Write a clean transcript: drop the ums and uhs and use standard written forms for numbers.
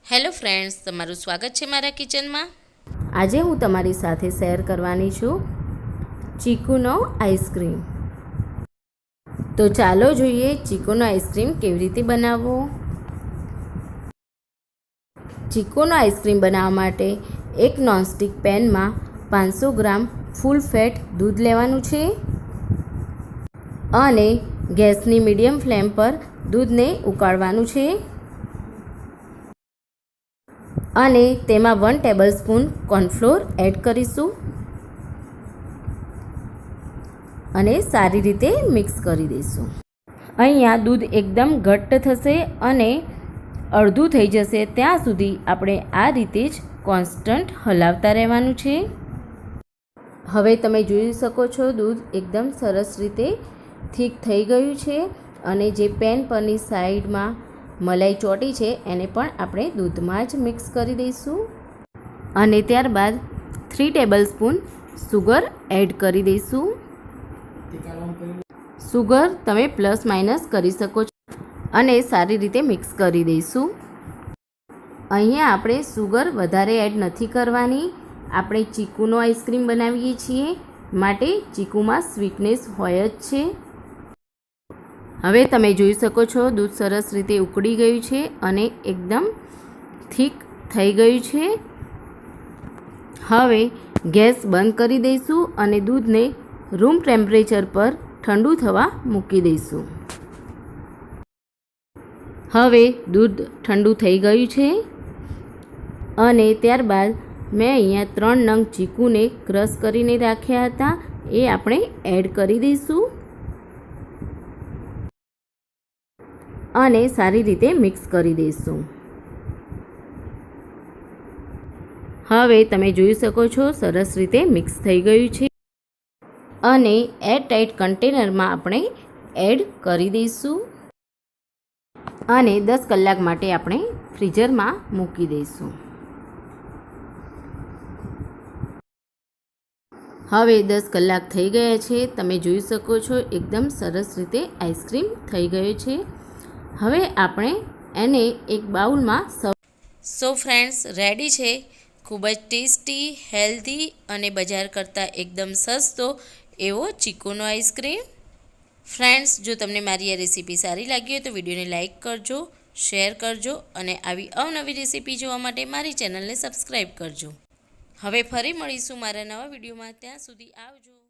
Hello friends, તમારું સ્વાગત છે મારા કિચનમાં। આજે હું તમારી સાથે શેર કરવાની છું ચીકુનો આઈસ્ક્રીમ। તો ચાલો જોઈએ ચીકુનો આઈસ્ક્રીમ કેવી રીતે બનાવવો। ચીકુનો આઈસ્ક્રીમ બનાવવા માટે એક નોનસ્ટિક પેનમાં 500 ગ્રામ ફૂલ ફેટ દૂધ લેવાનું છે અને ગેસની મીડિયમ ફ્લેમ પર દૂધને ઉકાળવાનું છે અને તેમાં 1 ટેબલસ્પૂન કોર્નફ્લોર એડ કરીશું અને સારી રીતે મિક્સ કરી દઈશું। અહીંયા દૂધ એકદમ ઘટ્ટ થશે અને અડધું થઈ જશે ત્યાં સુધી આપણે આ રીતે જ કોન્સ્ટન્ટ હલાવતા રહેવાનું છે। હવે તમે જોઈ શકો છો દૂધ એકદમ સરસ રીતે થીક થઈ ગયું છે અને જે પેન પરની સાઈડમાં મલાઈ ચોટી છે એને પણ આપણે દૂધમાં જ મિક્સ કરી દઈશું અને ત્યારબાદ 3 ટેબલસ્પૂન સુગર એડ કરી દઈશું। સુગર તમે પ્લસ માઇનસ કરી શકો છો અને સારી રીતે મિક્સ કરી દઈશું। અહીંયા આપણે સુગર વધારે એડ નથી કરવાની, આપણે ચીકુનો આઈસ્ક્રીમ બનાવીએ છીએ માટે ચીકુમાં સ્વીટનેસ હોય જ છે। હવે તમે જોઈ શકો છો દૂધ સરસ રીતે ઉકળી ગયું છે અને એકદમ થીક થઈ ગયું છે। હવે ગેસ બંધ કરી દઈશું અને દૂધને રૂમ ટેમ્પરેચર પર ઠંડુ થવા મૂકી દઈશું। હવે દૂધ ઠંડુ થઈ ગયું છે અને ત્યારબાદ મેં અહીંયા 3 નંગ ચીકુને ક્રશ કરીને રાખ્યા હતા એ આપણે એડ કરી દઈશું અને સારી રીતે મિક્સ કરી દઈશું। હવે તમે જોઈ શકો છો સરસ રીતે મિક્સ થઈ ગયું છે અને એરટાઇટ કન્ટેનરમાં આપણે એડ કરી દઈશું અને 10 કલાક માટે આપણે ફ્રીઝરમાં મૂકી દઈશું। હવે 10 કલાક થઈ ગયા છે, તમે જોઈ શકો છો એકદમ સરસ રીતે આઈસ્ક્રીમ થઈ ગયો છે। હવે આપણે એને એક બાઉલમાં સો ફ્રેન્ડ્સ, રેડી છે ખૂબ જ ટેસ્ટી, હેલ્ધી અને બજાર કરતાં એકદમ સસ્તો એવો ચીકુનો આઈસ્ક્રીમ। ફ્રેન્ડ્સ, જો તમને મારી આ રેસીપી સારી લાગી હોય તો વિડીયોને લાઇક કરજો, શેર કરજો અને આવી અવનવી રેસીપી જોવા માટે મારી ચેનલને સબસ્ક્રાઈબ કરજો। હવે ફરી મળીશું મારા નવા વિડીયોમાં, ત્યાં સુધી આવજો।